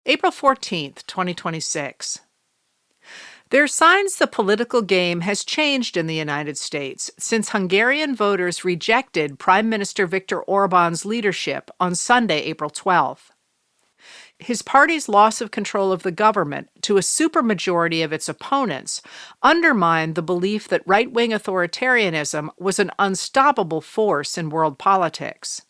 April 14th, 2026. There are signs the political game has changed in the United States since Hungarian voters rejected Prime Minister Viktor Orbán's leadership on Sunday, April 12th. His party's loss of control of the government to a supermajority of its opponents undermined the belief that right-wing authoritarianism was an unstoppable force in world politics.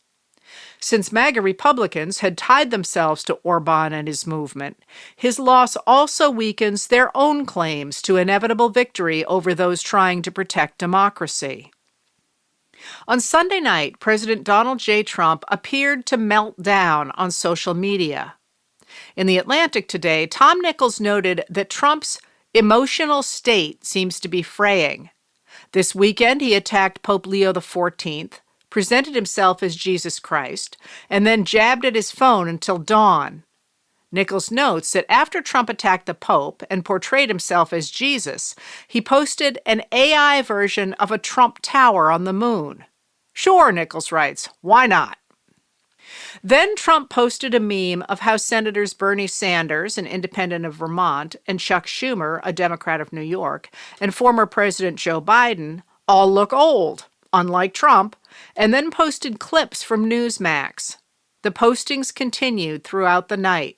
Since MAGA Republicans had tied themselves to Orbán and his movement, his loss also weakens their own claims to inevitable victory over those trying to protect democracy. On Sunday night, President Donald J. Trump appeared to melt down on social media. In The Atlantic today, Tom Nichols noted that Trump's emotional state seems to be fraying. This weekend, he attacked Pope Leo XIV, presented himself as Jesus Christ, and then jabbed at his phone until dawn. Nichols notes that after Trump attacked the Pope and portrayed himself as Jesus, he posted an AI version of a Trump Tower on the moon. Sure, Nichols writes, why not? Then Trump posted a meme of how Senators Bernie Sanders, an independent of Vermont, and Chuck Schumer, a Democrat of New York, and former President Joe Biden all look old, unlike Trump, and then posted clips from Newsmax. The postings continued throughout the night.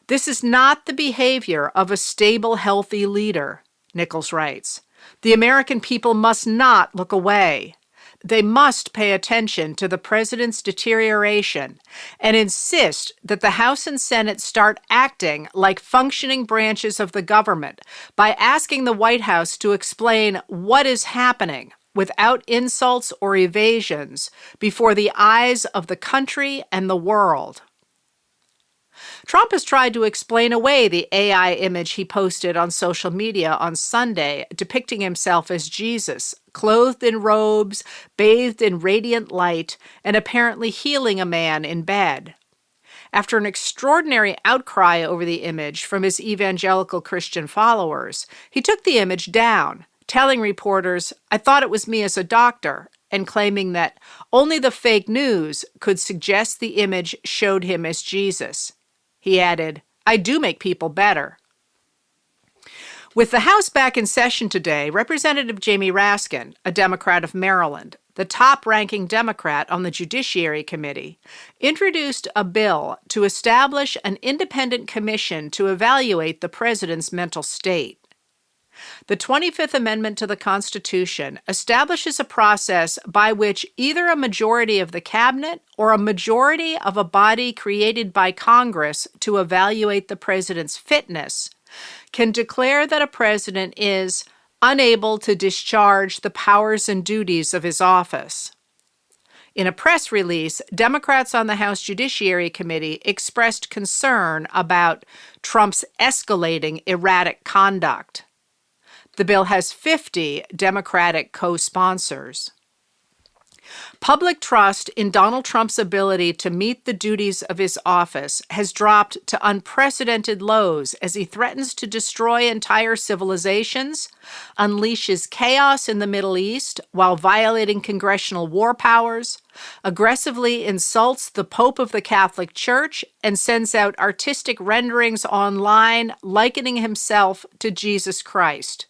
This is not the behavior of a stable, healthy leader, Nichols writes. The American people must not look away. They must pay attention to the president's deterioration and insist that the House and Senate start acting like functioning branches of the government by asking the White House to explain what is happening without insults or evasions before the eyes of the country and the world. Trump has tried to explain away the AI image he posted on social media on Sunday, depicting himself as Jesus, clothed in robes, bathed in radiant light, and apparently healing a man in bed. After an extraordinary outcry over the image from his evangelical Christian followers, he took the image down, telling reporters, "I thought it was me as a doctor," and claiming that only the fake news could suggest the image showed him as Jesus. He added, "I do make people better." With the House back in session today, Representative Jamie Raskin, a Democrat of Maryland, the top-ranking Democrat on the Judiciary Committee, introduced a bill to establish an independent commission to evaluate the president's mental state. The 25th Amendment to the Constitution establishes a process by which either a majority of the cabinet or a majority of a body created by Congress to evaluate the president's fitness can declare that a president is unable to discharge the powers and duties of his office. In a press release, Democrats on the House Judiciary Committee expressed concern about Trump's escalating erratic conduct. The bill has 50 Democratic co-sponsors. Public trust in Donald Trump's ability to meet the duties of his office has dropped to unprecedented lows as he threatens to destroy entire civilizations, unleashes chaos in the Middle East while violating congressional war powers, aggressively insults the Pope of the Catholic Church, and sends out artistic renderings online likening himself to Jesus Christ.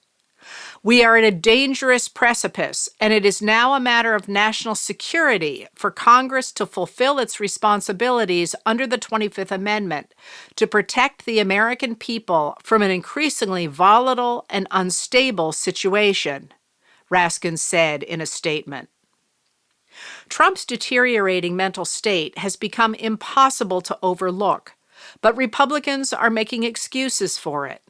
We are at a dangerous precipice, and it is now a matter of national security for Congress to fulfill its responsibilities under the 25th Amendment to protect the American people from an increasingly volatile and unstable situation, Raskin said in a statement. Trump's deteriorating mental state has become impossible to overlook, but Republicans are making excuses for it.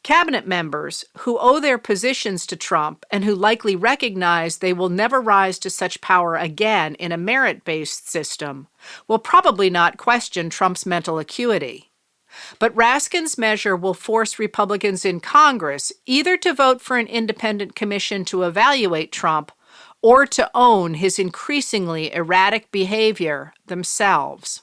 Cabinet members who owe their positions to Trump and who likely recognize they will never rise to such power again in a merit-based system will probably not question Trump's mental acuity. But Raskin's measure will force Republicans in Congress either to vote for an independent commission to evaluate Trump or to own his increasingly erratic behavior themselves.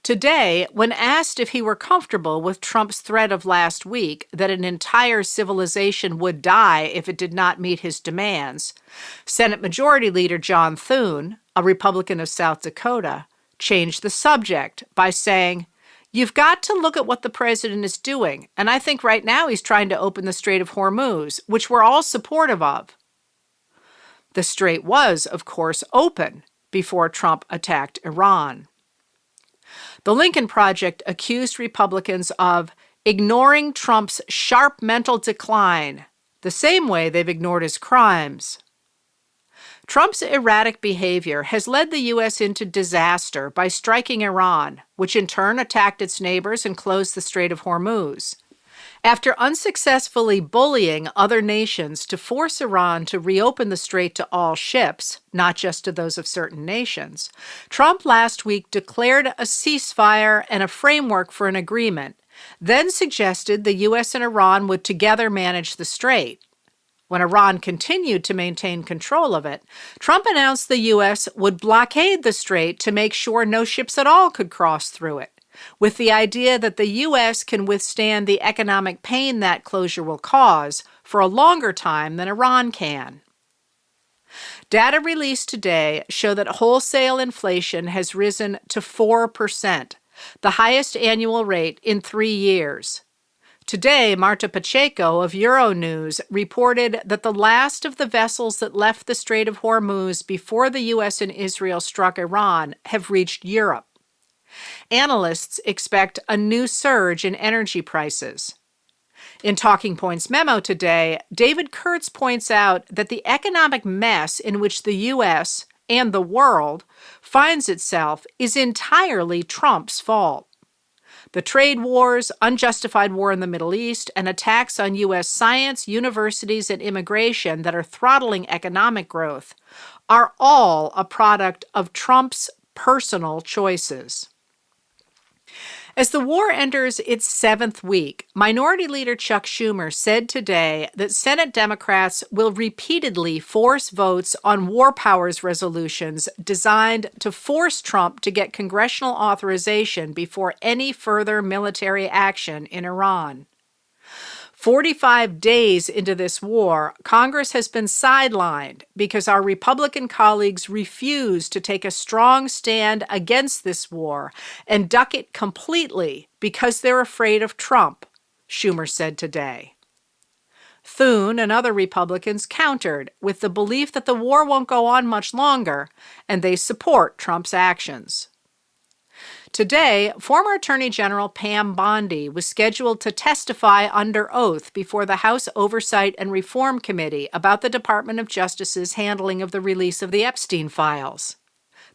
Today, when asked if he were comfortable with Trump's threat of last week that an entire civilization would die if it did not meet his demands, Senate Majority Leader John Thune, a Republican of South Dakota, changed the subject by saying, "You've got to look at what the president is doing, and I think right now he's trying to open the Strait of Hormuz, which we're all supportive of." The strait was, of course, open before Trump attacked Iran. The Lincoln Project accused Republicans of ignoring Trump's sharp mental decline, the same way they've ignored his crimes. Trump's erratic behavior has led the U.S. into disaster by striking Iran, which in turn attacked its neighbors and closed the Strait of Hormuz. After unsuccessfully bullying other nations to force Iran to reopen the strait to all ships, not just to those of certain nations, Trump last week declared a ceasefire and a framework for an agreement, then suggested the U.S. and Iran would together manage the strait. When Iran continued to maintain control of it, Trump announced the U.S. would blockade the strait to make sure no ships at all could cross through it, with the idea that the U.S. can withstand the economic pain that closure will cause for a longer time than Iran can. Data released today show that wholesale inflation has risen to 4%, the highest annual rate in 3 years. Today, Marta Pacheco of Euronews reported that the last of the vessels that left the Strait of Hormuz before the U.S. and Israel struck Iran have reached Europe. Analysts expect a new surge in energy prices. In Talking Points memo today, David Kurtz points out that the economic mess in which the U.S. and the world finds itself is entirely Trump's fault. The trade wars, unjustified war in the Middle East, and attacks on U.S. science, universities, and immigration that are throttling economic growth are all a product of Trump's personal choices. As the war enters its 7th week, Minority Leader Chuck Schumer said today that Senate Democrats will repeatedly force votes on war powers resolutions designed to force Trump to get congressional authorization before any further military action in Iran. 45 days into this war, Congress has been sidelined because our Republican colleagues refuse to take a strong stand against this war and duck it completely because they're afraid of Trump, Schumer said today. Thune and other Republicans countered with the belief that the war won't go on much longer, and they support Trump's actions. Today, former Attorney General Pam Bondi was scheduled to testify under oath before the House Oversight and Reform Committee about the Department of Justice's handling of the release of the Epstein files.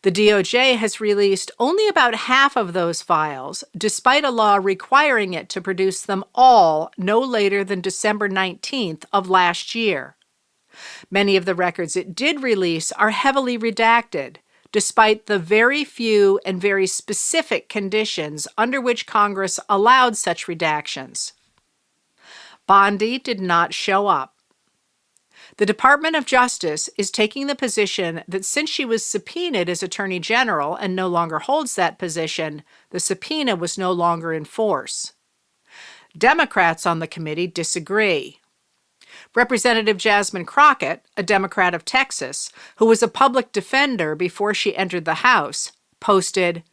The DOJ has released only about half of those files, despite a law requiring it to produce them all no later than December 19th of last year. Many of the records it did release are heavily redacted, despite the very few and very specific conditions under which Congress allowed such redactions. Bondi did not show up. The Department of Justice is taking the position that since she was subpoenaed as Attorney General and no longer holds that position, the subpoena was no longer in force. Democrats on the committee disagree. Representative Jasmine Crockett, a Democrat of Texas, who was a public defender before she entered the House, posted,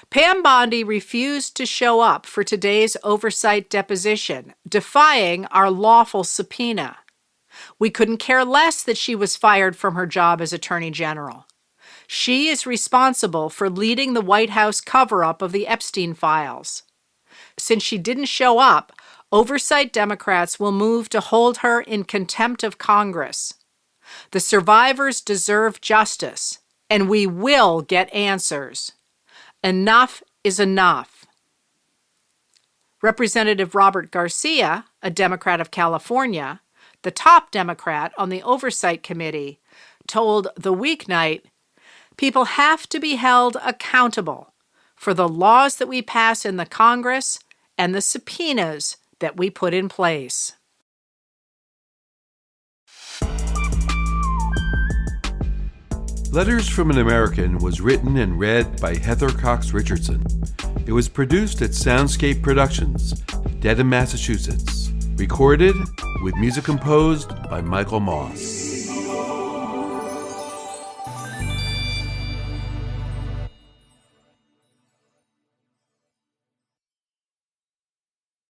"Pam Bondi refused to show up for today's oversight deposition, defying our lawful subpoena. We couldn't care less that she was fired from her job as Attorney General. She is responsible for leading the White House cover-up of the Epstein files. Since she didn't show up, Oversight Democrats will move to hold her in contempt of Congress. The survivors deserve justice, and we will get answers. Enough is enough." Representative Robert Garcia, a Democrat of California, the top Democrat on the Oversight Committee, told The Weeknight, "People have to be held accountable for the laws that we pass in the Congress and the subpoenas that we put in place." Letters from an American was written and read by Heather Cox Richardson. It was produced at Soundscape Productions, Dedham, Massachusetts. Recorded with music composed by Michael Moss.